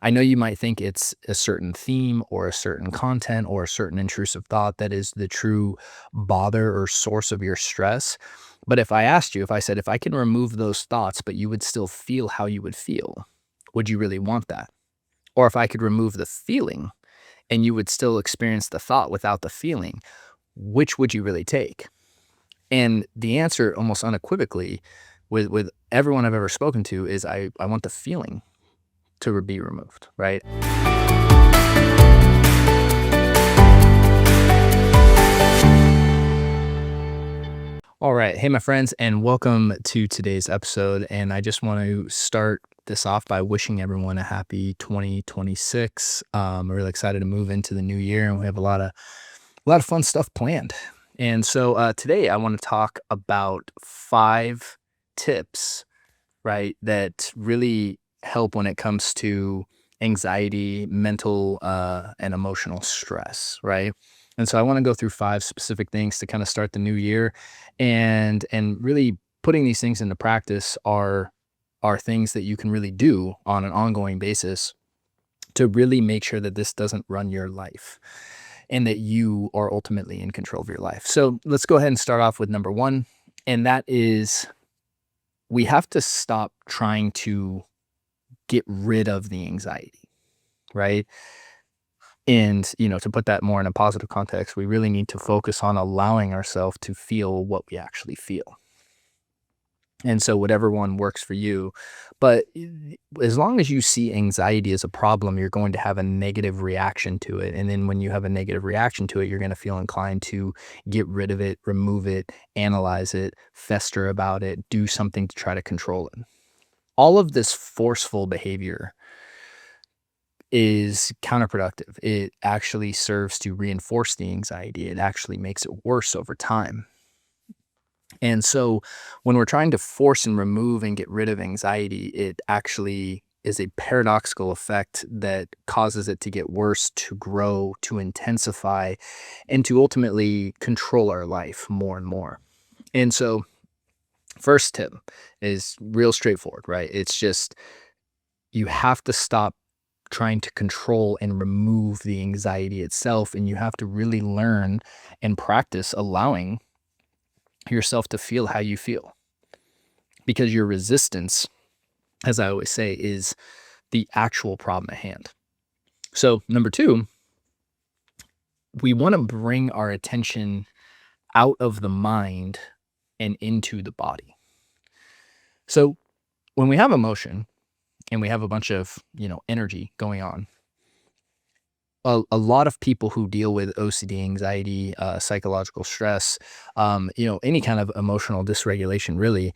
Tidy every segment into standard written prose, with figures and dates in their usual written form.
I know you might think it's a certain theme or a certain content or a certain intrusive thought that is the true bother or source of your stress. But if I asked you, if I said, if I can remove those thoughts, but you would still feel how you would feel, would you really want that? Or if I could remove the feeling and you would still experience the thought without the feeling, which would you really take? And the answer almost unequivocally with everyone I've ever spoken to is I want the feeling to be removed, right? All right. Hey, my friends, and welcome to today's episode. And I just want to start this off by wishing everyone a happy 2026. I'm really excited to move into the new year, and we have a lot of fun stuff planned. And so today I want to talk about 5 tips, right, that really help when it comes to anxiety, mental, and emotional stress, right? And so I want to go through 5 specific things to kind of start the new year, and really putting these things into practice are things that you can really do on an ongoing basis to really make sure that this doesn't run your life and that you are ultimately in control of your life. So let's go ahead and start off with number 1, and that is we have to stop trying to get rid of the anxiety, right? And, to put that more in a positive context, we really need to focus on allowing ourselves to feel what we actually feel. And so, whatever one works for you. But as long as you see anxiety as a problem, you're going to have a negative reaction to it. And then, when you have a negative reaction to it, you're going to feel inclined to get rid of it, remove it, analyze it, fester about it, do something to try to control it. All of this forceful behavior is counterproductive. It actually serves to reinforce the anxiety. It actually makes it worse over time. And so when we're trying to force and remove and get rid of anxiety, it actually is a paradoxical effect that causes it to get worse, to grow, to intensify, and to ultimately control our life more and more. And so, first tip is real straightforward, right? It's just you have to stop trying to control and remove the anxiety itself. And you have to really learn and practice allowing yourself to feel how you feel. Because your resistance, as I always say, is the actual problem at hand. So, number 2, we want to bring our attention out of the mind and into the body. So, when we have emotion and we have a bunch of, energy going on, a lot of people who deal with OCD, anxiety, psychological stress, any kind of emotional dysregulation, really,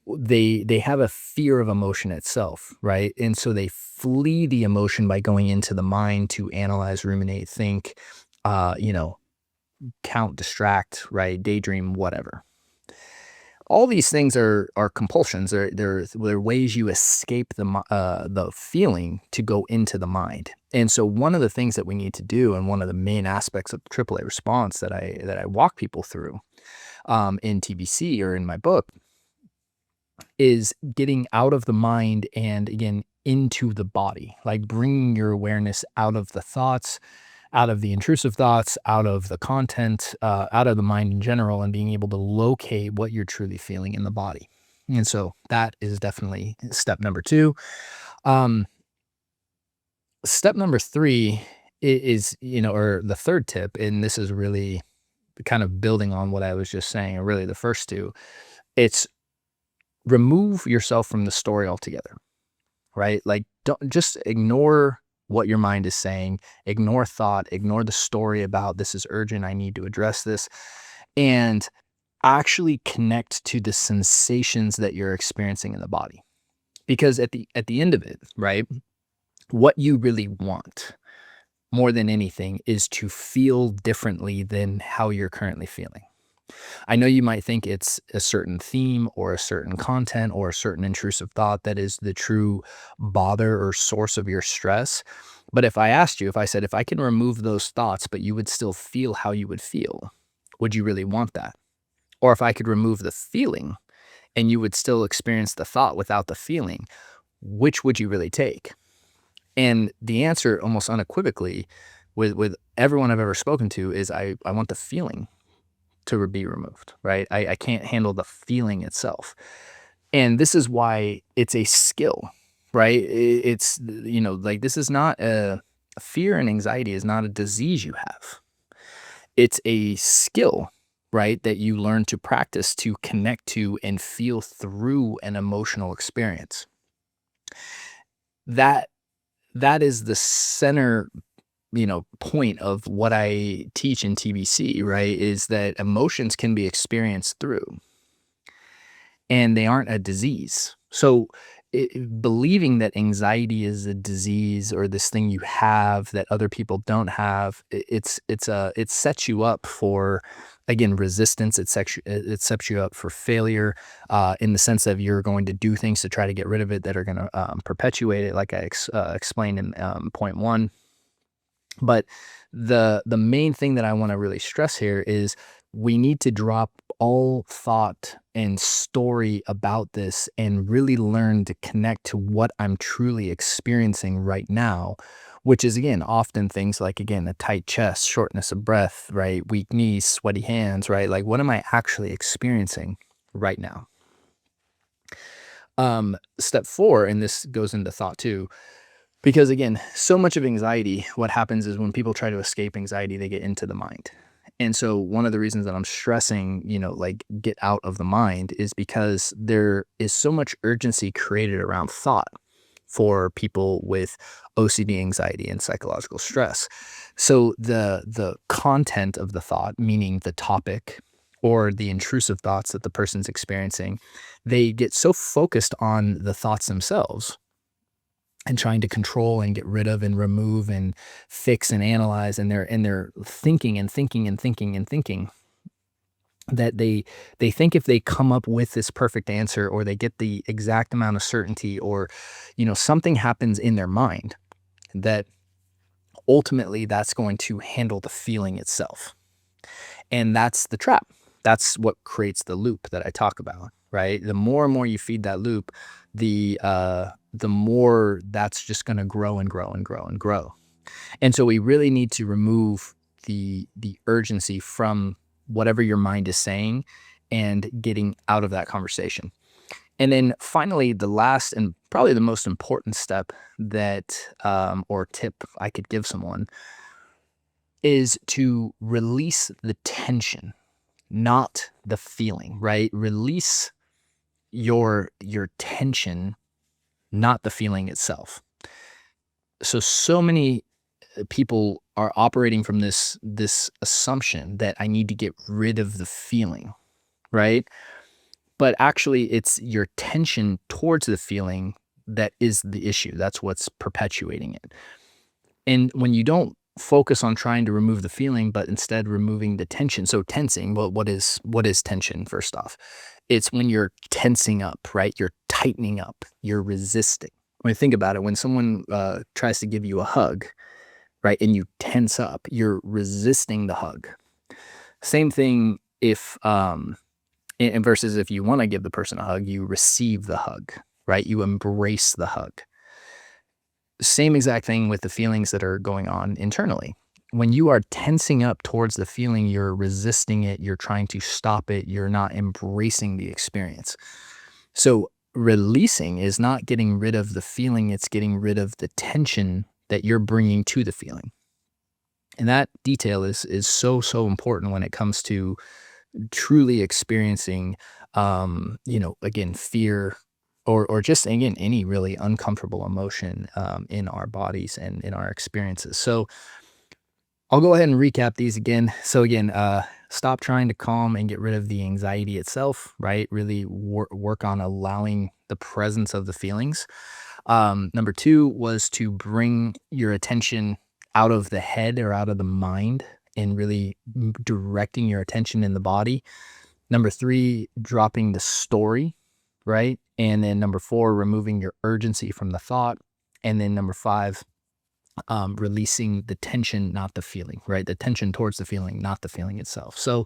they have a fear of emotion itself, right? And so they flee the emotion by going into the mind to analyze, ruminate, think, uh, you know, count, distract, right? Daydream, whatever. All these things are compulsions. They're ways you escape the feeling to go into the mind. And so one of the things that we need to do, and one of the main aspects of AAA response that I walk people through in TBC or in my book, is getting out of the mind and again into the body, like bringing your awareness out of the thoughts, out of the intrusive thoughts, out of the content, out of the mind in general, and being able to locate what you're truly feeling in the body. And so that is definitely step number 2. Um, Step number 3 is, or the third tip, and this is really kind of building on what I was just saying, or really the first 2. It's remove yourself from the story altogether, right? Like, don't just ignore what your mind is saying, ignore thought, ignore the story about this is urgent, I need to address this, and actually connect to the sensations that you're experiencing in the body. Because at the end of it, right, what you really want more than anything is to feel differently than how you're currently feeling. I know you might think it's a certain theme or a certain content or a certain intrusive thought that is the true bother or source of your stress. But if I asked you, if I said, if I can remove those thoughts, but you would still feel how you would feel, would you really want that? Or if I could remove the feeling and you would still experience the thought without the feeling, which would you really take? And the answer almost unequivocally with everyone I've ever spoken to is I want the feeling to be removed, right? I can't handle the feeling itself. And this is why it's a skill, right? It's, like this is not fear and anxiety is not a disease you have. It's a skill, right? That you learn to practice to connect to and feel through an emotional experience. That that is the center, point of what I teach in TBC, right? Is that emotions can be experienced through, and they aren't a disease. So, believing that anxiety is a disease or this thing you have that other people don't have, it sets you up for, again, resistance. It sets you up for failure, in the sense of you're going to do things to try to get rid of it that are going to perpetuate it, like I explained in point one. But the main thing that I wanna really stress here is we need to drop all thought and story about this and really learn to connect to what I'm truly experiencing right now, which is, again, often things like, again, a tight chest, shortness of breath, right? Weak knees, sweaty hands, right? Like, what am I actually experiencing right now? Step 4, and this goes into thought 2, because again, so much of anxiety, what happens is when people try to escape anxiety, they get into the mind. And so one of the reasons that I'm stressing, like get out of the mind is because there is so much urgency created around thought for people with OCD, anxiety, and psychological stress. So the content of the thought, meaning the topic or the intrusive thoughts that the person's experiencing, they get so focused on the thoughts themselves and trying to control and get rid of and remove and fix and analyze, and they're thinking and thinking and thinking and thinking that they think if they come up with this perfect answer or they get the exact amount of certainty or something happens in their mind that ultimately that's going to handle the feeling itself. And that's the trap. That's what creates the loop that I talk about, right? The more and more you feed that loop, the more that's just going to grow and grow and grow and grow. And so we really need to remove the urgency from whatever your mind is saying and getting out of that conversation. And then finally, the last and probably the most important step that or tip I could give someone is to release the tension, not the feeling, right? Release your tension, not the feeling itself. So many people are operating from this assumption that I need to get rid of the feeling, right? But actually it's your tension towards the feeling that is the issue. That's what's perpetuating it. And when you don't focus on trying to remove the feeling, but instead removing the tension. So tensing, well, what is tension first off? It's when you're tensing up, right? You're tightening up, you're resisting. When you think about it, when someone tries to give you a hug, right, and you tense up, you're resisting the hug. Same thing if and versus if you want to give the person a hug, you receive the hug, right? You embrace the hug. Same exact thing with the feelings that are going on internally. When you are tensing up towards the feeling, you're resisting it, you're trying to stop it, you're not embracing the experience. So, releasing is not getting rid of the feeling, it's getting rid of the tension that you're bringing to the feeling. And that detail is so important when it comes to truly experiencing, again, fear or just again any really uncomfortable emotion in our bodies and in our experiences. So I'll go ahead and recap these again. So again, stop trying to calm and get rid of the anxiety itself, right? Really work on allowing the presence of the feelings. Number 2 was to bring your attention out of the head or out of the mind and really directing your attention in the body. Number 3, dropping the story, right? And then number 4, removing your urgency from the thought. And then number 5, releasing the tension, not the feeling, right? The tension towards the feeling, not the feeling itself. So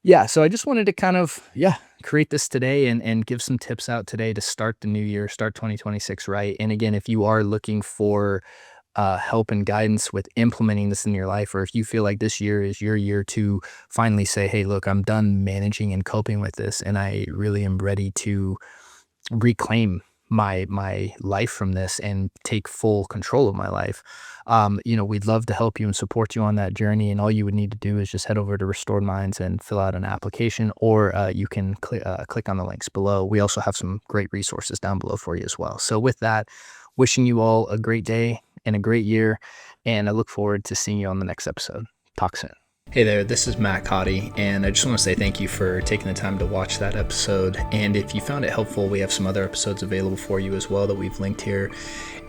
Yeah, so I just wanted to kind of, create this today and give some tips out today to start the new year, start 2026 right. And again, if you are looking for help and guidance with implementing this in your life, or if you feel like this year is your year to finally say, hey, look, I'm done managing and coping with this, and I really am ready to reclaim my life from this and take full control of my life. We'd love to help you and support you on that journey. And all you would need to do is just head over to Restored Minds and fill out an application, or you can click on the links below. We also have some great resources down below for you as well. So with that, wishing you all a great day and a great year, and I look forward to seeing you on the next episode. Talk soon. Hey there, this is Matt Cotty, and I just want to say thank you for taking the time to watch that episode. And if you found it helpful, we have some other episodes available for you as well that we've linked here.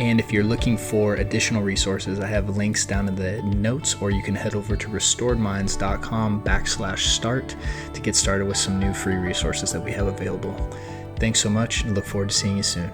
And if you're looking for additional resources, I have links down in the notes, or you can head over to restoredminds.com/start to get started with some new free resources that we have available. Thanks so much, and look forward to seeing you soon.